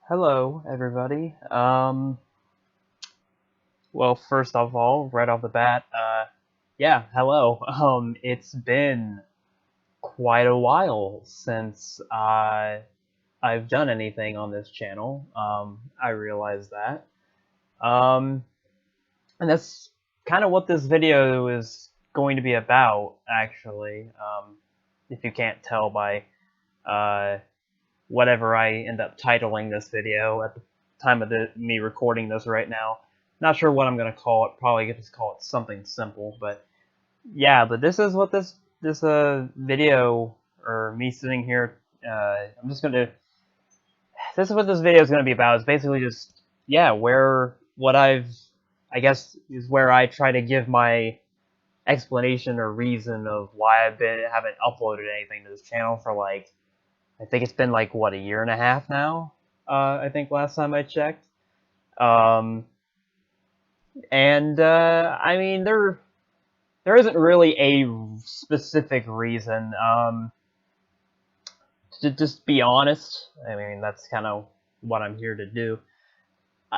Hello, everybody. Well, first of all, right off the bat, yeah, hello. It's been quite a while since I've done anything on this channel. I realize that. Um, and that's kind of what this video is going to be about, actually. If you can't tell by uh, whatever I end up titling this video at the time of me recording this right now. Not sure what I'm gonna call it. Probably just call it something simple. But yeah, but this is what this video or me sitting here. I'm just gonna. This is what this video is gonna be about. It's basically just yeah, where what I guess is where I try to give my explanation or reason of why haven't uploaded anything to this channel for like I think it's been like what a year and a half now. I think last time I checked. Um, and I mean there isn't really a specific reason. To just be honest, I mean that's kind of what I'm here to do.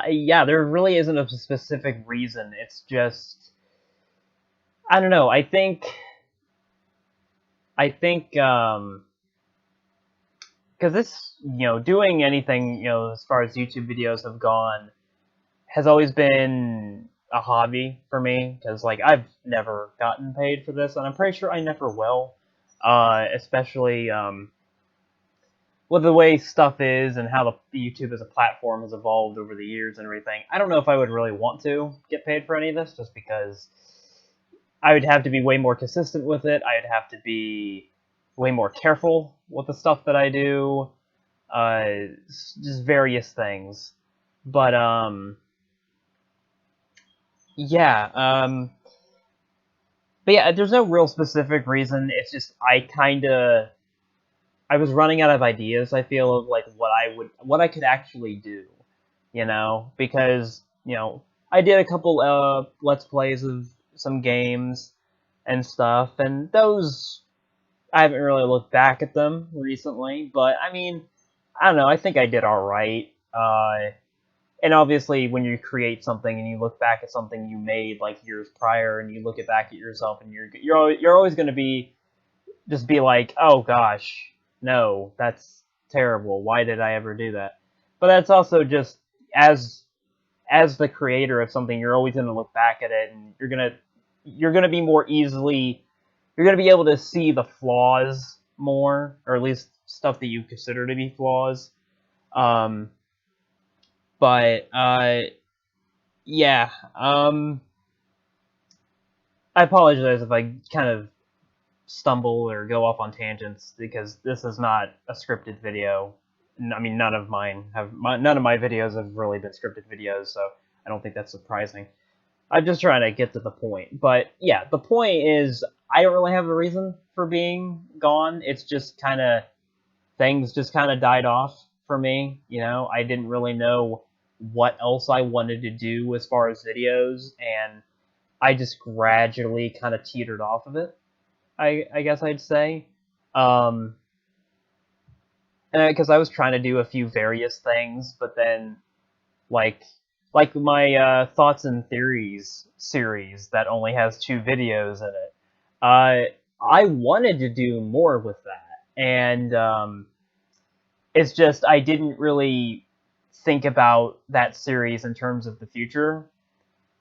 Yeah, there really isn't a specific reason. It's just I don't know. I think because this doing anything as far as YouTube videos have gone has always been a hobby for me because like I've never gotten paid for this and I'm pretty sure I never will, especially with the way stuff is and how the YouTube as a platform has evolved over the years and everything. I don't know if I would really want to get paid for any of this just because I would have to be way more consistent with it. I'd have to be way more careful with the stuff that I do, uh, just various things. But yeah, but yeah, there's no real specific reason. It's just I was running out of ideas. I feel of like what I could actually do, because I did a couple let's plays of some games and stuff, and those I haven't really looked back at them recently. But I mean, I don't know. I think I did all right. And obviously when you create something and you look back at something you made like years prior and you look it back at yourself and you're always going to be like, oh gosh, no, that's terrible, why did I ever do that? But that's also just as as the creator of something, you're always going to look back at it and you're going to be more easily you're going to be able to see the flaws more, or at least stuff that you consider to be flaws. um but yeah. I apologize if I kind of stumble or go off on tangents because this is not a scripted video. I mean, none of my videos have really been scripted videos, so I don't think that's surprising. I'm just trying to get to the point. But yeah, the point is I don't really have a reason for being gone. It's just kind of things just kind of died off for me. I didn't really know what else I wanted to do as far as videos, and I just gradually kind of teetered off of it. I guess I'd say, um, and because I was trying to do a few various things, but then like like my thoughts and theories series that only has 2 videos in it. I wanted to do more with that, and it's just I didn't really think about that series in terms of the future,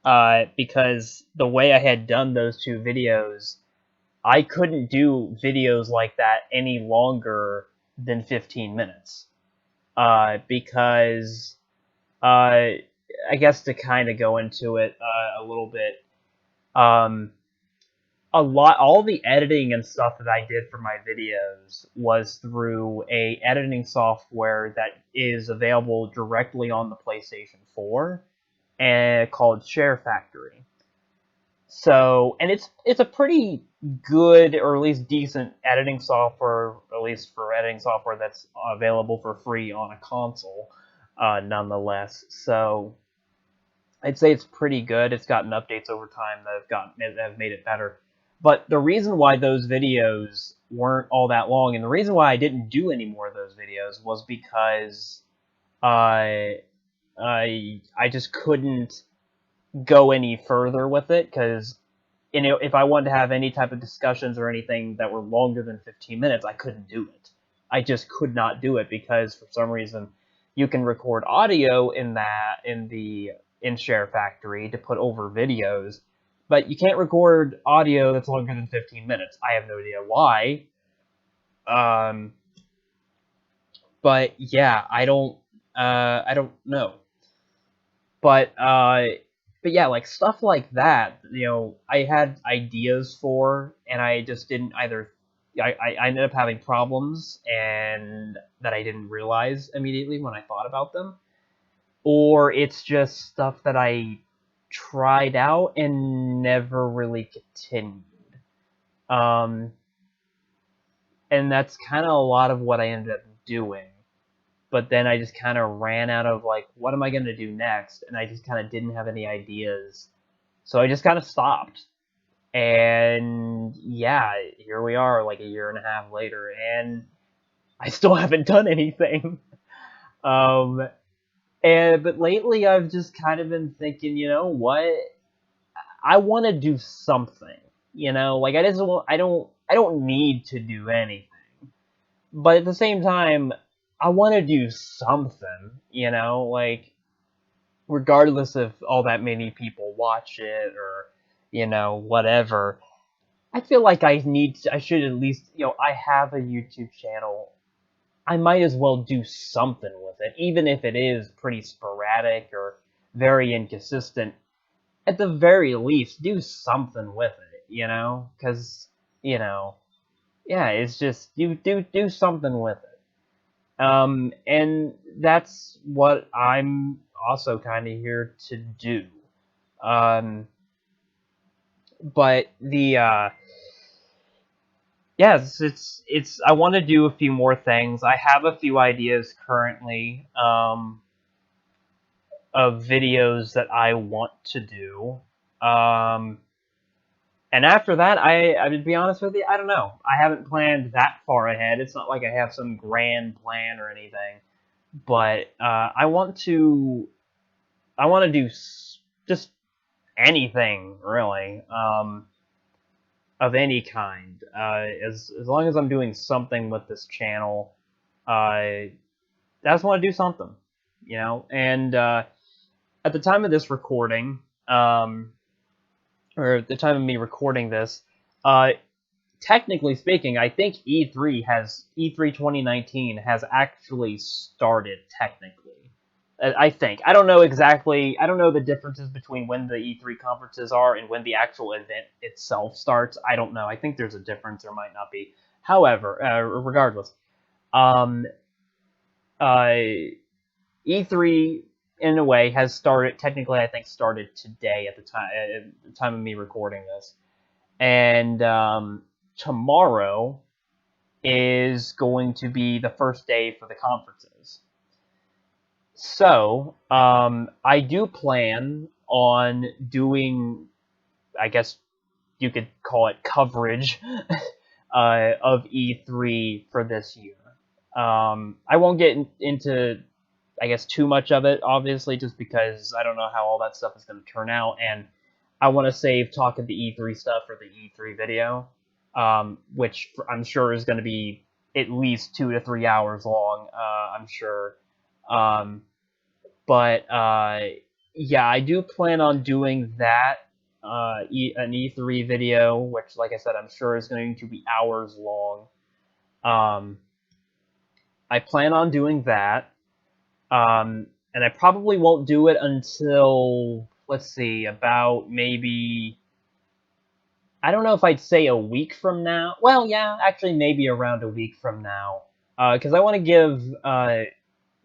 because the way I had done those 2 videos, I couldn't do videos like that any longer than 15 minutes. Because, I guess to kind of go into it a little bit, um, all the editing and stuff that I did for my videos was through a editing software that is available directly on the PlayStation 4 and called Share Factory. So, and it's a pretty good or at least decent editing software, at least for editing software that's available for free on a console, nonetheless. So, I'd say it's pretty good. It's gotten updates over time that have made it better. But the reason why those videos weren't all that long, and the reason why I didn't do any more of those videos was because I just couldn't go any further with it because if I wanted to have any type of discussions or anything that were longer than 15 minutes, I couldn't do it. I just could not do it because for some reason you can record audio in the InShare factory to put over videos, but you can't record audio that's longer than 15 minutes. I have no idea why. Um, but yeah, I don't know. But but yeah, like stuff like that, I had ideas for, and I just didn't either. I ended up having problems, and that I didn't realize immediately when I thought about them, or it's just stuff that I tried out and never really continued. Um, and that's kind of a lot of what I ended up doing. But then I just kind of ran out of like, what am I going to do next? And I just kind of didn't have any ideas. So I just kind of stopped. And yeah, here we are like a year and a half later, and I still haven't done anything. Um, but lately I've just kind of been thinking, you know what? I want to do something. Like I don't need to do anything. But at the same time, I want to do something, like regardless if all that many people watch it or whatever. I feel like I should at least, I have a YouTube channel. I might as well do something with it, even if it is pretty sporadic or very inconsistent. At the very least, do something with it, because you know, yeah, it's just you do something with it. And that's what I'm also kind of here to do. Um, but the yes, it's I want to do a few more things. I have a few ideas currently of videos that I want to do. Um, and after that, I would be honest with you, I don't know. I haven't planned that far ahead. It's not like I have some grand plan or anything. But I want to do just anything really, of any kind. As long as I'm doing something with this channel, I just want to do something, And at the time of this recording, or at the time of me recording this, uh, technically speaking, I think E3 2019 has actually started technically. I think. I don't know exactly. I don't know the differences between when the E3 conferences are and when the actual event itself starts. I don't know. I think there's a difference. There might not be. However, regardless, um, uh, E3 in a way has started. Technically, I think started today at the time of me recording this, and tomorrow is going to be the first day for the conferences. So, I do plan on doing, I guess you could call it coverage of E3 for this year. I won't get into, I guess, too much of it, obviously, just because I don't know how all that stuff is going to turn out, and I want to save talking the E3 stuff for the E3 video, which I'm sure is going to be at least 2 to 3 hours long. I'm sure. Um, but yeah, I do plan on doing that, an E3 video, which, like I said, I'm sure is going to be hours long. Um, I plan on doing that, and I probably won't do it until, let's see, about maybe, I don't know if I'd say a week from now. Well, yeah, actually, maybe around a week from now, because I want to give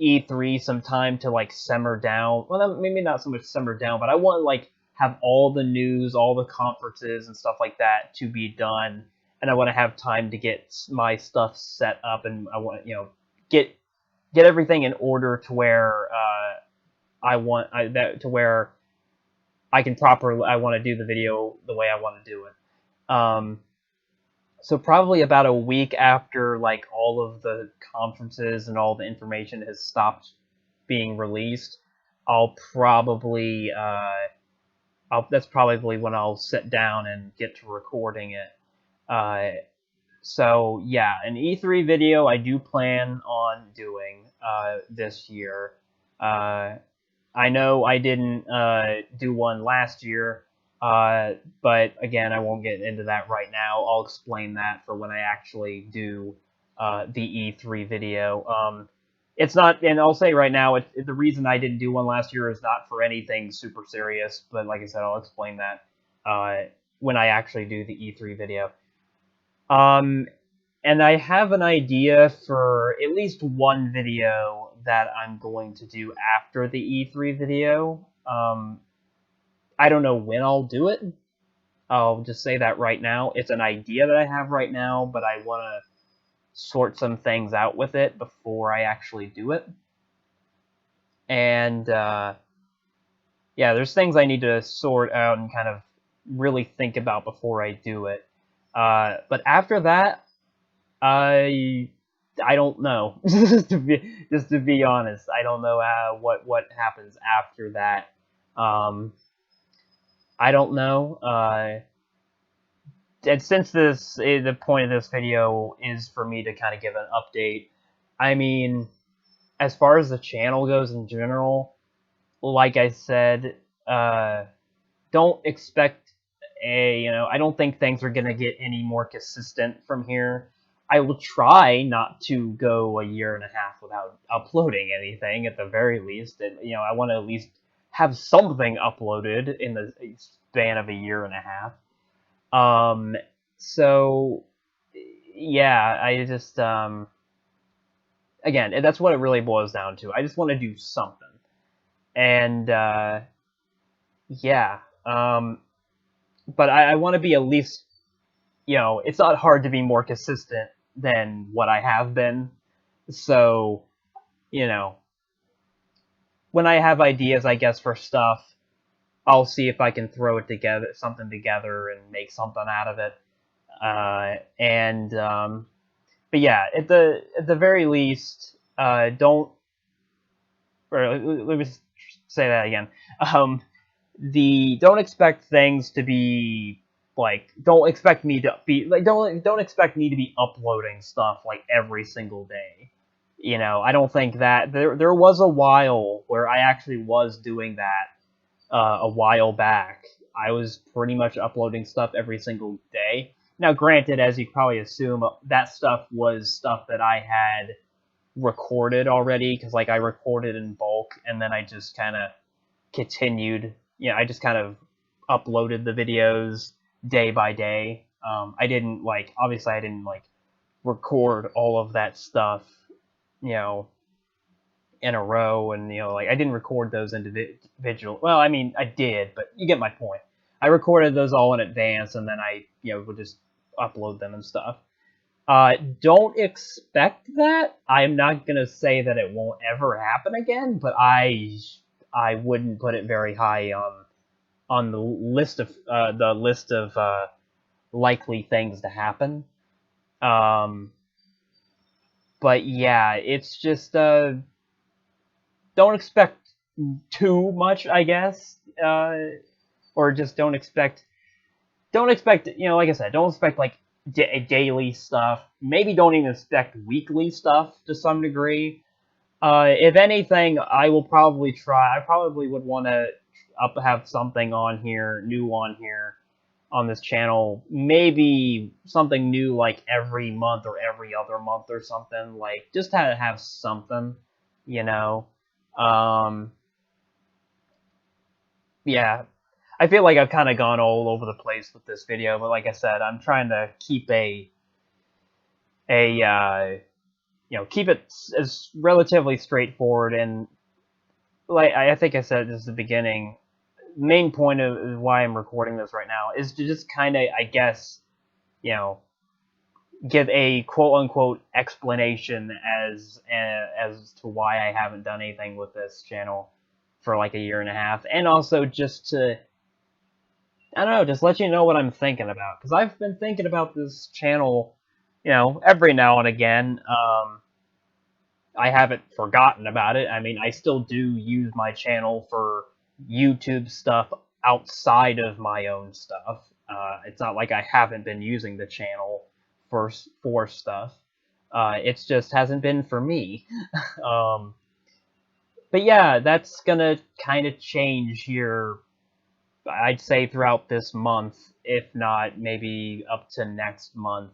E3 some time to like simmer down. Well, maybe not so much simmer down, but I want to like have all the news, all the conferences and stuff like that to be done, and I want to have time to get my stuff set up, and I want get everything in order to where that to where I can properly I want to do the video the way I want to do it. So probably about a week after like all of the conferences and all the information has stopped being released, I'll probably that's probably when I'll sit down and get to recording it. So yeah, an E3 video I do plan on doing this year. Uh, I know I didn't do one last year, but again, I won't get into that right now. I'll explain that for when I actually do the E3 video. It's not, and I'll say right now, the reason I didn't do one last year is not for anything super serious, but like I said, I'll explain that when I actually do the E3 video. Um, and I have an idea for at least one video that I'm going to do after the E3 video. I don't know when I'll do it. I'll just say that right now. It's an idea that I have right now, but I want to sort some things out with it before I actually do it. And yeah, there's things I need to sort out and kind of really think about before I do it. But after that, I don't know. just to be honest, I don't know what happens after that. I don't know. And since the point of this video is for me to kind of give an update, I mean, as far as the channel goes in general, like I said, don't expect I don't think things are gonna get any more consistent from here. I will try not to go a year and a half without uploading anything at the very least, and I want to at least have something uploaded in the span of a year and a half. So yeah, I just again, that's what it really boils down to. I just want to do something, and yeah, but I want to be at least, it's not hard to be more consistent than what I have been. So, when I have ideas, I guess, for stuff, I'll see if I can throw something together and make something out of it. But yeah, at the very least, don't. Or let me say that again. Don't expect things to be don't expect me to be don't expect me to be uploading stuff like every single day. I don't think that there was a while where I actually was doing that a while back. I was pretty much uploading stuff every single day. Now, granted, as you probably assume, that stuff was stuff that I had recorded already, because I recorded in bulk and then I just kind of continued. I just kind of uploaded the videos day by day. I didn't obviously I didn't record all of that stuff, in a row, and I didn't record those individual. Well, I mean I did, but you get my point. I recorded those all in advance, and then I would just upload them and stuff. Don't expect that. I'm not gonna say that it won't ever happen again, but I wouldn't put it very high on the list of likely things to happen. But yeah, it's just don't expect too much, I guess, or just don't expect like I said, don't expect daily stuff. Maybe don't even expect weekly stuff to some degree. If anything, I will probably try. I probably would want to have something new on here on this channel. Maybe something new every month or every other month or something. Just to have something, you know. Yeah, I feel like I've kind of gone all over the place with this video, but like I said, I'm trying to keep keep it as relatively straightforward, and I think I said this at the beginning. Main point of why I'm recording this right now is to just kind of, I guess, give a quote unquote explanation as to why I haven't done anything with this channel for a year and a half, and also just to, I don't know, just let you know what I'm thinking about, because I've been thinking about this channel, every now and again. I haven't forgotten about it. I mean, I still do use my channel for YouTube stuff outside of my own stuff. It's not like I haven't been using the channel for stuff. It's just hasn't been for me. um, but yeah, that's gonna kind of change here. I'd say throughout this month, if not maybe up to next month.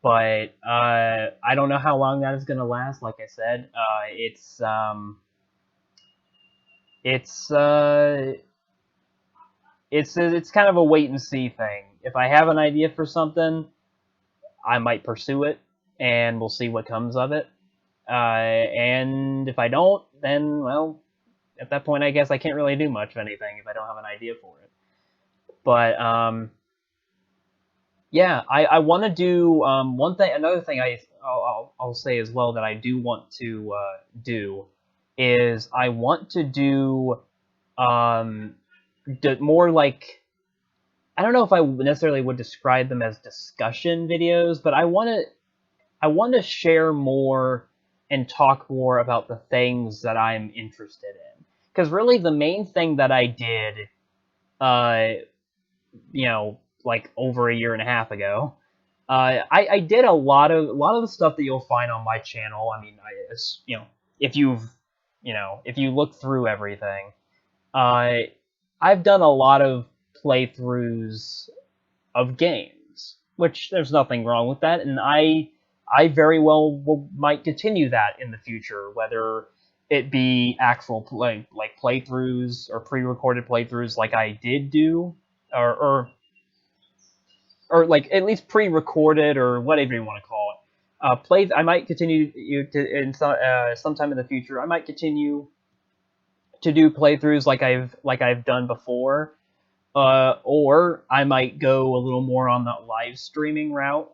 But I don't know how long that is gonna last. Like I said, it's it's kind of a wait and see thing. If I have an idea for something, I might pursue it, and we'll see what comes of it. And if I don't, then well, at that point, I guess I can't really do much of anything if I don't have an idea for it. But yeah, I want to do one thing. Another thing I'll say as well that I do want to do is I want to do um, more like, I don't know if I necessarily would describe them as discussion videos, but I want to share more and talk more about the things that I'm interested in. Because really, the main thing that I did, uh, like over a year and a half ago, I did a lot of the stuff that you'll find on my channel. I mean, if if you look through everything, uh, I've done a lot of playthroughs of games, which there's nothing wrong with that, and I very well might continue that in the future, whether it be actual like playthroughs or pre-recorded playthroughs like I did do, or or like at least pre-recorded or whatever you want to call it. I might continue in sometime in the future. I might continue to do playthroughs like I've done before, or I might go a little more on the live streaming route,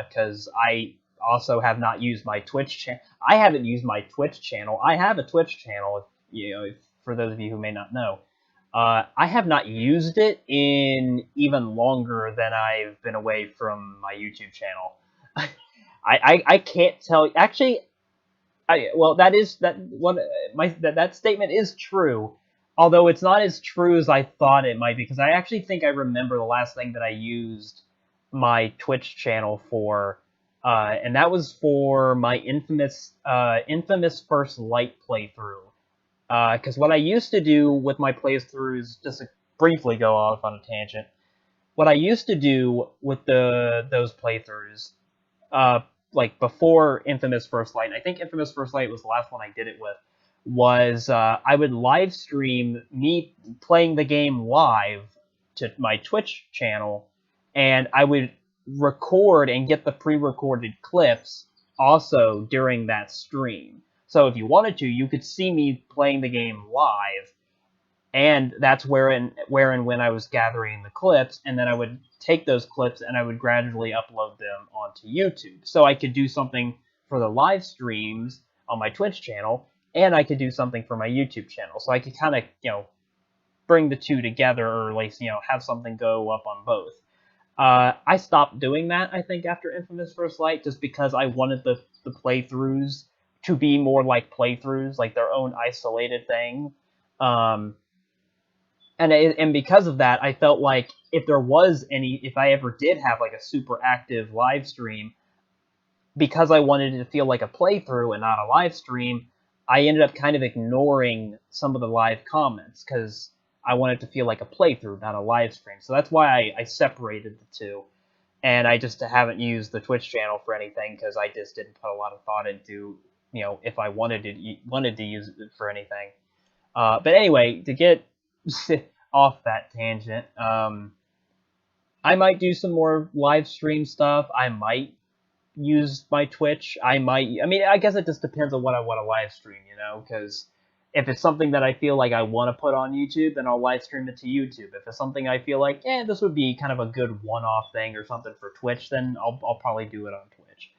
because I also have not used my Twitch channel. I haven't used my Twitch channel. I have a Twitch channel, for those of you who may not know. I have not used it in even longer than I've been away from my YouTube channel. I can't tell. Actually, well, that is that one. That statement is true, although it's not as true as I thought it might be. Because I actually think I remember the last thing that I used my Twitch channel for, and that was for my infamous First Light playthrough. Because what I used to do with my playthroughs, just to briefly go off on a tangent, what I used to do with those playthroughs, uh, like before Infamous First Light, I think Infamous First Light was the last one I did it with, was I would live stream me playing the game live to my Twitch channel, and I would record and get the pre-recorded clips also during that stream. So if you wanted to, you could see me playing the game live, and that's where and when I was gathering the clips, and then I would take those clips and I would gradually upload them onto YouTube. So I could do something for the live streams on my Twitch channel, and I could do something for my YouTube channel. So I could kind of, bring the two together, or at least, have something go up on both. I stopped doing that, I think, after Infamous First Light, just because I wanted the playthroughs to be more like playthroughs, like their own isolated thing. Um, and because of that, I felt like if I ever did have like a super active live stream, because I wanted it to feel like a playthrough and not a live stream, I ended up kind of ignoring some of the live comments because I wanted to feel like a playthrough, not a live stream. So that's why I separated the two, and I just haven't used the Twitch channel for anything because I just didn't put a lot of thought into, if I wanted to use it for anything. But anyway, to get off that tangent, I might do some more live stream stuff. I might use my Twitch. I mean, I guess it just depends on what I want to live stream, because if it's something that I feel like I want to put on YouTube, then I'll live stream it to YouTube. If it's something I feel like, this would be kind of a good one-off thing or something for Twitch, then I'll probably do it on Twitch.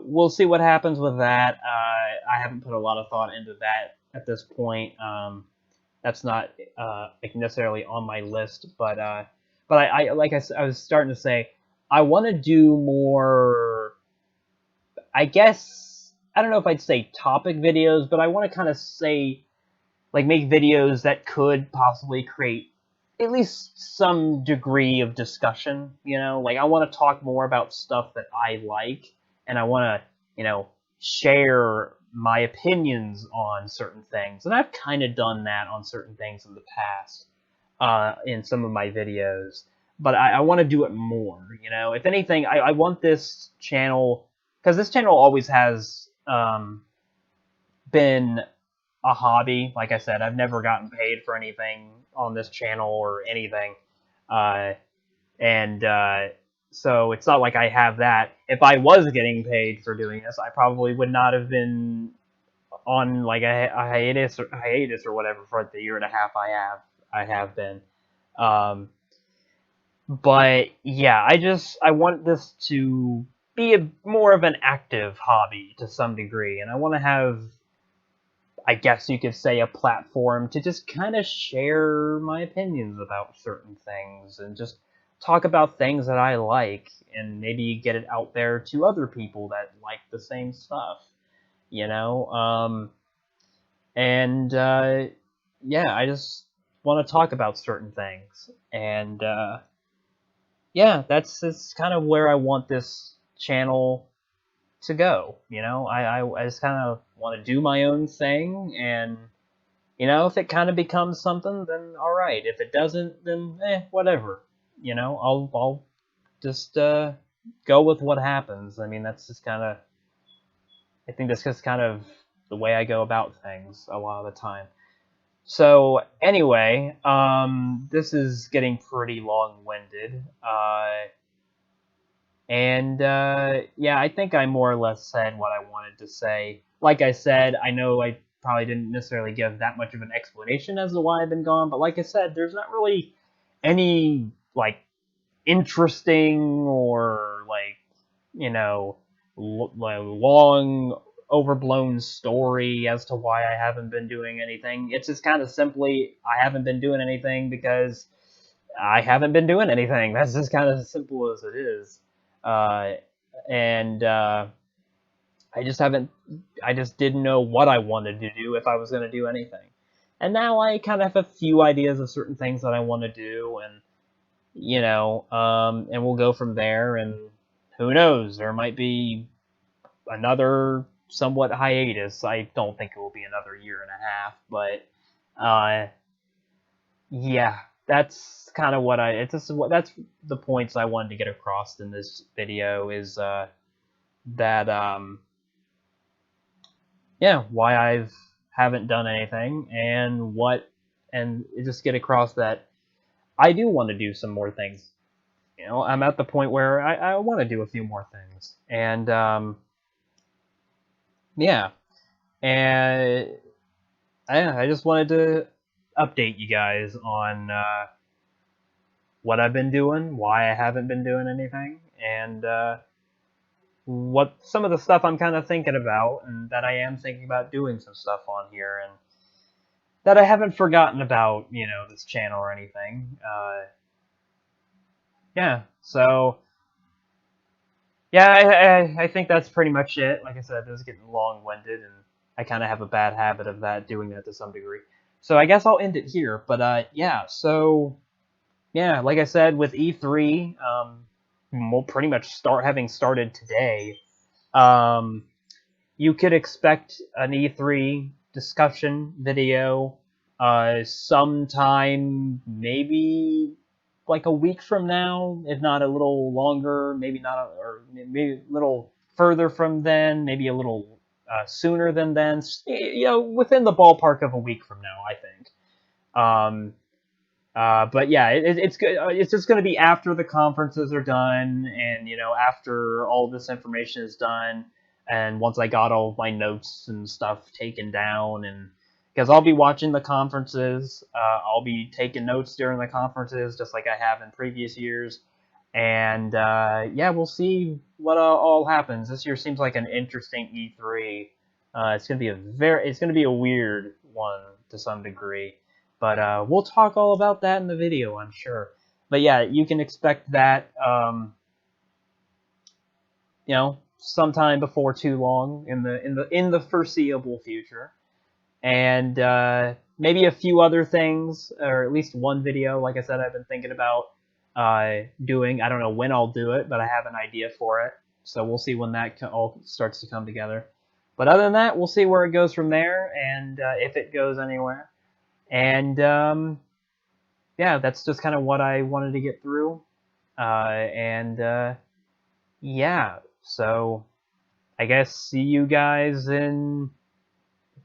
We'll see what happens with that. I haven't put a lot of thought into that at this point. That's not necessarily on my list, but I like I was starting to say, I want to do more, I guess, I don't know if I'd say topic videos, but I want to kind of say, like, make videos that could possibly create at least some degree of discussion, you know? Like, I want to talk more about stuff that I like, and I want to, share my opinions on certain things. And I've kind of done that on certain things in the past, in some of my videos. But I want to do it more, you know? If anything, I want this channel, because this channel always has been a hobby. Like I said, I've never gotten paid for anything on this channel or anything. Uh, and so it's not like I have that. If I was getting paid for doing this, I probably would not have been on like a hiatus or whatever for the year and a half I have been. Um, but yeah, I want this to be more of an active hobby to some degree, and I want to have, I guess you could say, a platform to just kind of share my opinions about certain things and just talk about things that I like and maybe get it out there to other people that like the same stuff, you know? And yeah, I just want to talk about certain things. And yeah, that's kind of where I want this channel to go, you know? I just kind of want to do my own thing, and if it kind of becomes something, then all right. If it doesn't, then whatever. I'll just go with what happens. I mean, that's just kind of. I think that's just kind of the way I go about things a lot of the time. So anyway, this is getting pretty long-winded, and yeah, I think I more or less said what I wanted to say. Like I said, I know I probably didn't necessarily give that much of an explanation as to why I've been gone, but like I said, there's not really any like interesting or like like long overblown story as to why I haven't been doing anything. It's just kind of simply I haven't been doing anything because I haven't been doing anything. That's just kind of as simple as it is. Uh, and I just haven't. I just didn't know what I wanted to do if I was going to do anything. And now I kind of have a few ideas of certain things that I want to do, and and we'll go from there. And who knows? There might be another somewhat hiatus. I don't think it will be another year and a half, but yeah, that's kind of what that's the points I wanted to get across in this video is that yeah, why I've haven't done anything and just get across that I do want to do some more things. I'm at the point where I want to do a few more things, and yeah, and I just wanted to update you guys on what I've been doing, why I haven't been doing anything, and what some of the stuff I'm kind of thinking about, and that I am thinking about doing some stuff on here, and that I haven't forgotten about, this channel or anything. Yeah, so yeah, I think that's pretty much it. Like I said, this is getting long-winded, and I kind of have a bad habit of doing that to some degree. So I guess I'll end it here. But yeah, so yeah, like I said, with E3, we'll pretty much having started today. You could expect an E3 discussion video sometime maybe like a week from now, if not a little longer, maybe not, or maybe a little further from then, maybe a little sooner than then, within the ballpark of a week from now, I think. But yeah, it's good. It's just going to be after the conferences are done, and after all this information is done, and once I got all of my notes and stuff taken down, and because I'll be watching the conferences, I'll be taking notes during the conferences, just like I have in previous years, and yeah, we'll see what all happens. This year seems like an interesting E3. It's gonna be a weird one to some degree. But we'll talk all about that in the video, I'm sure. But yeah, you can expect that, sometime before too long in the foreseeable future, and maybe a few other things, or at least one video. Like I said, I've been thinking about doing. I don't know when I'll do it, but I have an idea for it. So we'll see when that all starts to come together. But other than that, we'll see where it goes from there, and if it goes anywhere. And yeah, that's just kind of what I wanted to get through. And yeah, so I guess see you guys in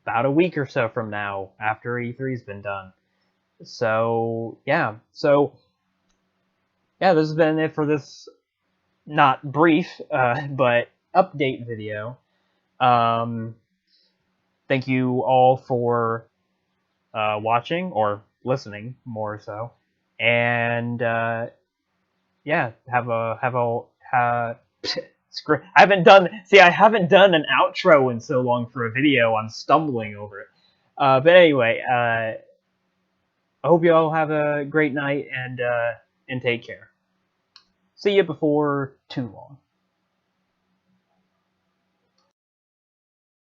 about a week or so from now, after E3's been done. So yeah, this has been it for this not brief, but update video. Thank you all for watching, or listening more so, and yeah, I haven't done an outro in so long for a video. I'm stumbling over it. But anyway, I hope you all have a great night, and take care. See you before too long.